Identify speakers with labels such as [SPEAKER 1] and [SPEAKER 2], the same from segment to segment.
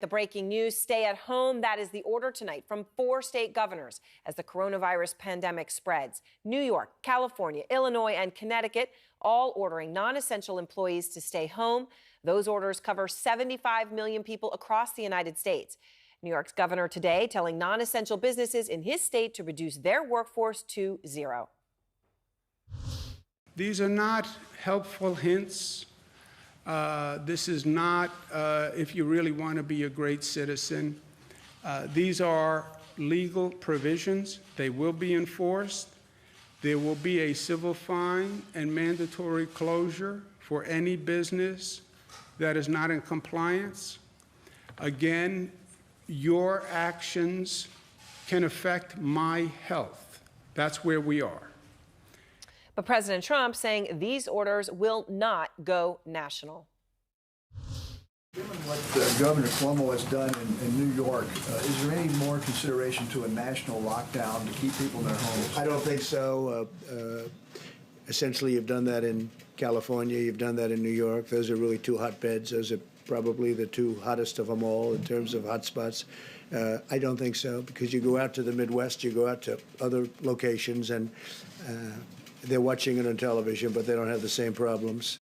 [SPEAKER 1] The breaking news, stay at home. That is the order tonight from 4 state governors as the coronavirus pandemic spreads. New York, California, Illinois, and Connecticut all ordering non-essential employees to stay home. Those orders cover 75 million people across the United States. New York's governor today telling non-essential businesses in his state to reduce their workforce to 0.
[SPEAKER 2] These are not helpful hints. This is not if you really want to be a great citizen. These are legal provisions. They will be enforced. There will be a civil fine and mandatory closure for any business that is not in compliance. Again, your actions can affect my health. That's where we are.
[SPEAKER 1] But President Trump saying these orders will not go national.
[SPEAKER 3] Given what Governor Cuomo has done in New York, is there any more consideration to a national lockdown to keep people in their homes?
[SPEAKER 4] I don't think so. Essentially, you've done that in California. You've done that in New York. Those are really 2 hotbeds. Those are probably the 2 hottest of them all in terms of hotspots. I don't think so, because you go out to the Midwest, you go out to other locations, and they're watching it on television, but they don't have the same problems.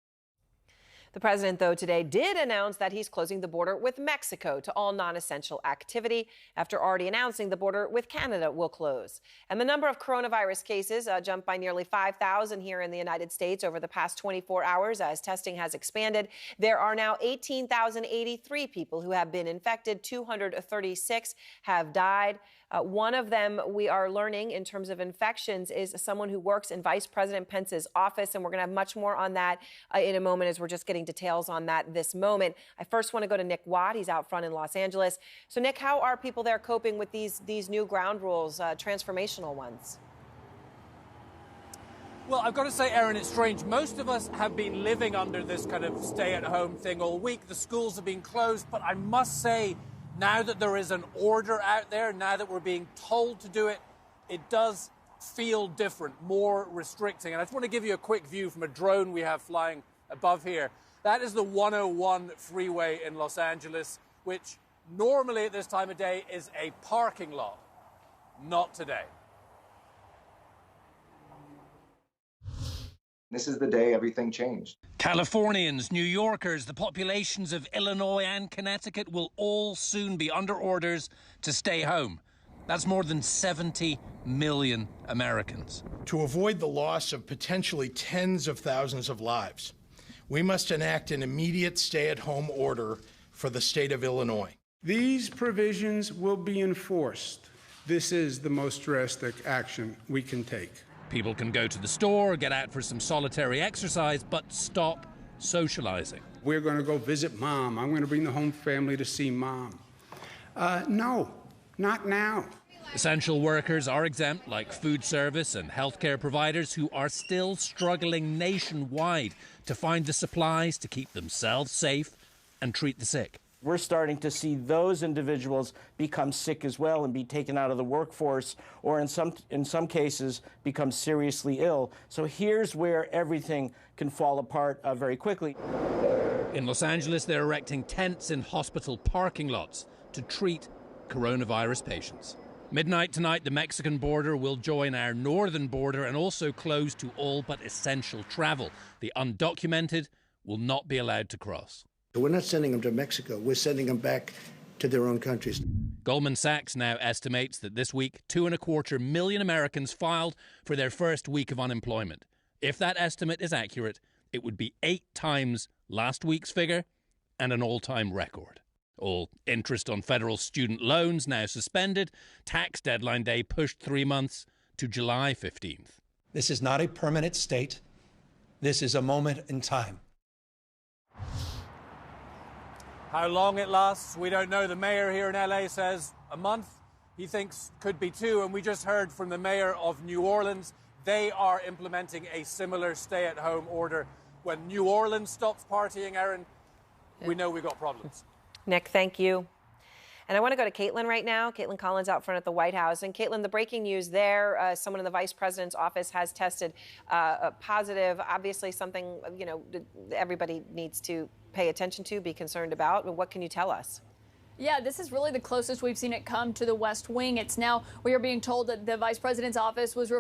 [SPEAKER 1] The president, though, today did announce that he's closing the border with Mexico to all non-essential activity after already announcing the border with Canada will close. And the number of coronavirus cases jumped by nearly 5,000 here in the United States over the past 24 hours as testing has expanded. There are now 18,083 people who have been infected. 236 have died. One of them, we are learning in terms of infections, is someone who works in Vice President Pence's office. And we're going to have much more on that in a moment as we're just getting details on that this moment. I first want to go to Nick Watt. He's out front in Los Angeles. So, Nick, how are people there coping with these new ground rules, transformational ones?
[SPEAKER 5] Well, I've got to say, Erin, it's strange. Most of us have been living under this kind of stay-at-home thing all week. The schools have been closed. But I must say, now that there is an order out there, now that we're being told to do it, it does feel different, more restricting. And I just want to give you a quick view from a drone we have flying above here. That is the 101 freeway in Los Angeles, which normally at this time of day is a parking lot. Not today.
[SPEAKER 6] This is the day everything changed.
[SPEAKER 5] Californians, New Yorkers, the populations of Illinois and Connecticut will all soon be under orders to stay home. That's more than 70 million Americans.
[SPEAKER 7] To avoid the loss of potentially tens of thousands of lives, we must enact an immediate stay-at-home order for the state of Illinois.
[SPEAKER 2] These provisions will be enforced. This is the most drastic action we can take.
[SPEAKER 5] People can go to the store, get out for some solitary exercise, but stop socializing.
[SPEAKER 2] We're going to go visit Mom. I'm going to bring the home family to see Mom. No, not now.
[SPEAKER 5] Essential workers are exempt, like food service and healthcare providers who are still struggling nationwide to find the supplies to keep themselves safe and treat the sick.
[SPEAKER 8] We're starting to see those individuals become sick as well and be taken out of the workforce, or in some cases become seriously ill. So here's where everything can fall apart very quickly.
[SPEAKER 5] In Los Angeles, they're erecting tents in hospital parking lots to treat coronavirus patients. Midnight tonight, the Mexican border will join our northern border and also close to all but essential travel. The undocumented will not be allowed to cross.
[SPEAKER 4] We're not sending them to Mexico. We're sending them back to their own countries.
[SPEAKER 5] Goldman Sachs now estimates that this week, 2.25 million Americans filed for their first week of unemployment. If that estimate is accurate, it would be 8 times last week's figure and an all-time record. All interest on federal student loans now suspended. Tax deadline day pushed 3 months to July 15th.
[SPEAKER 9] This is not a permanent state. This is a moment in time.
[SPEAKER 5] How long it lasts, we don't know. The mayor here in LA says a month. He thinks could be 2. And we just heard from the mayor of New Orleans. They are implementing a similar stay-at-home order. When New Orleans stops partying, Erin, we know we've got problems.
[SPEAKER 1] Nick, thank you. And I want to go to Caitlin right now. Caitlin Collins out front at the White House. And Caitlin, the breaking news there, someone in the vice president's office has tested positive. Obviously something, everybody needs to pay attention to, be concerned about. But what can you tell us?
[SPEAKER 10] Yeah, this is really the closest we've seen it come to the West Wing. It's now, we are being told that the vice president's office was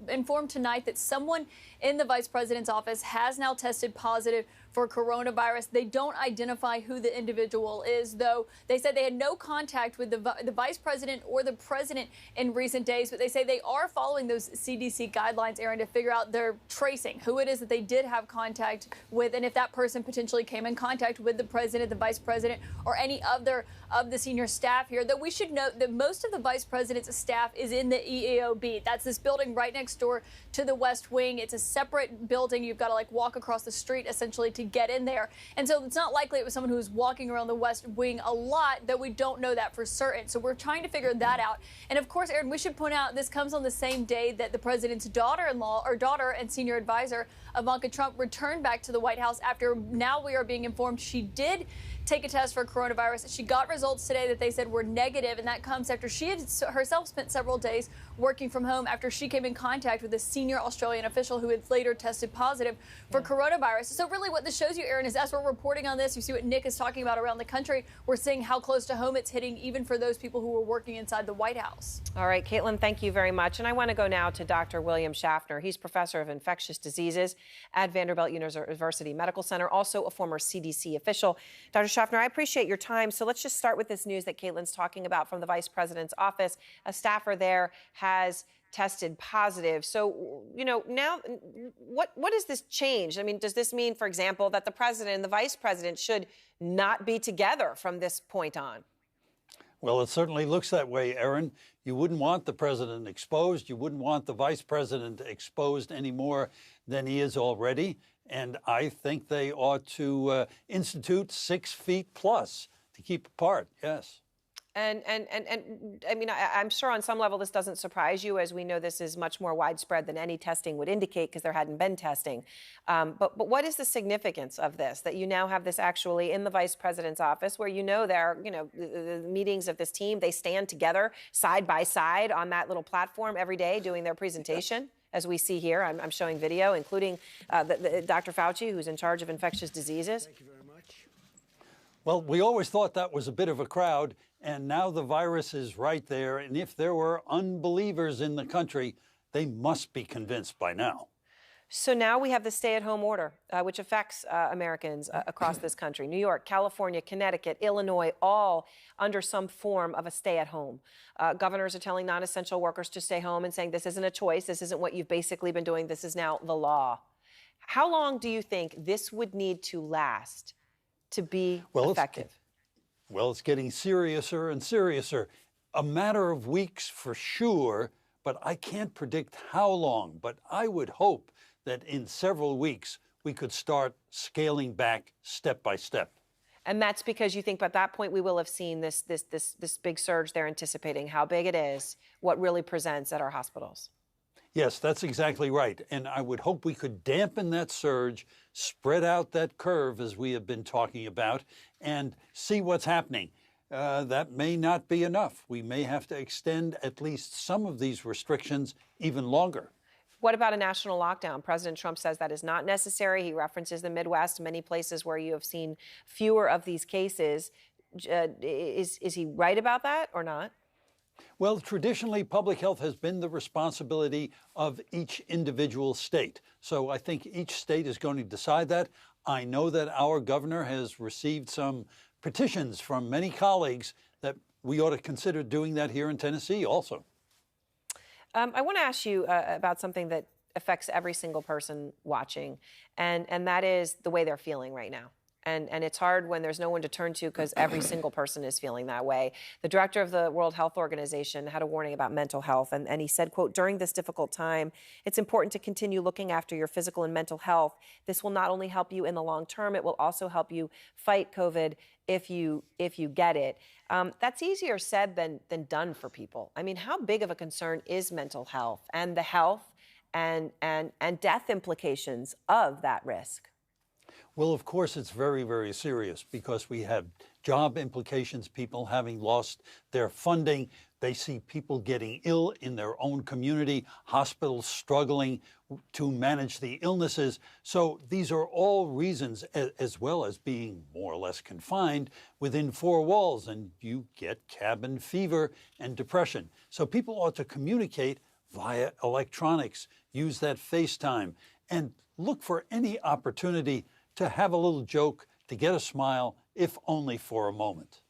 [SPEAKER 10] informed tonight that someone in the vice president's office has now tested positive for coronavirus. They don't identify who the individual is, though. They said they had no contact with the vice president or the president in recent days, but they say they are following those CDC guidelines, Aaron, to figure out their tracing, who it is that they did have contact with, and if that person potentially came in contact with the president, the vice president, or any other of the senior staff here. Though we should note that most of the vice president's staff is in the EAOB. That's this building right next door to the West Wing. It's a separate building. You've got to walk across the street essentially to get in there. And so it's not likely it was someone who was walking around the West Wing a lot, that we don't know that for certain. So we're trying to figure that out. And of course, Aaron, we should point out this comes on the same day that the president's daughter and senior advisor Ivanka Trump returned back to the White House after now we are being informed she did take a test for coronavirus. She got results today that they said were negative, and that comes after she had herself spent several days working from home after she came in contact with a senior Australian official who had later tested positive for coronavirus. So really what this shows you, Aaron, is as we're reporting on this, you see what Nick is talking about around the country. We're seeing how close to home it's hitting, even for those people who were working inside the White House.
[SPEAKER 1] All right, Caitlin, thank you very much. And I want to go now to Dr. William Schaffner. He's professor of infectious diseases at Vanderbilt University Medical Center, also a former CDC official. Dr. Schaffner, I appreciate your time. So let's just start with this news that Caitlin's talking about from the vice president's office. A staffer there has tested positive. So, now what does this change? I mean, does this mean, for example, that the president and the vice president should not be together from this point on?
[SPEAKER 11] Well, it certainly looks that way, Erin. You wouldn't want the president exposed. You wouldn't want the vice president exposed any more than he is already. And I think they ought to institute 6 feet plus to keep apart. Yes.
[SPEAKER 1] And I mean, I'm sure on some level this doesn't surprise you, as we know this is much more widespread than any testing would indicate because there hadn't been testing. But what is the significance of this, that you now have this actually in the vice president's office where there are, the meetings of this team, they stand together side by side on that little platform every day doing their presentation? As we see here, I'm showing video, including Dr. Fauci, who's in charge of infectious diseases.
[SPEAKER 11] Thank you very much. Well, we always thought that was a bit of a crowd, and now the virus is right there. And if there were unbelievers in the country, they must be convinced by now.
[SPEAKER 1] So now we have the stay-at-home order, which affects Americans across this country. New York, California, Connecticut, Illinois, all under some form of a stay-at-home. Governors are telling non-essential workers to stay home and saying this isn't a choice. This isn't what you've basically been doing. This is now the law. How long do you think this would need to last to be effective?
[SPEAKER 11] It's getting seriouser and seriouser. A matter of weeks for sure, but I can't predict how long. But I would hope that in several weeks we could start scaling back step by step.
[SPEAKER 1] And that's because you think by that point we will have seen this big surge they're anticipating, how big it is, what really presents at our hospitals.
[SPEAKER 11] Yes, that's exactly right. And I would hope we could dampen that surge, spread out that curve as we have been talking about, and see what's happening. That may not be enough. We may have to extend at least some of these restrictions even longer.
[SPEAKER 1] What about a national lockdown? President Trump says that is not necessary. He references the Midwest, many places where you have seen fewer of these cases. Is he right about that or not?
[SPEAKER 11] Well, traditionally, public health has been the responsibility of each individual state. So I think each state is going to decide that. I know that our governor has received some petitions from many colleagues that we ought to consider doing that here in Tennessee also.
[SPEAKER 1] I want to ask you about something that affects every single person watching, and that is the way they're feeling right now. And it's hard when there's no one to turn to because every single person is feeling that way. The director of the World Health Organization had a warning about mental health, and he said, quote, during this difficult time, it's important to continue looking after your physical and mental health. This will not only help you in the long term, it will also help you fight COVID if you get it. That's easier said than done for people. I mean, how big of a concern is mental health and the health and death implications of that risk?
[SPEAKER 11] Well, of course, it's very, very serious because we have job implications, people having lost their funding. They see people getting ill in their own community, hospitals struggling to manage the illnesses. So these are all reasons, as well as being more or less confined within four walls, and you get cabin fever and depression. So people ought to communicate via electronics, use that FaceTime, and look for any opportunity to have a little joke, to get a smile, if only for a moment.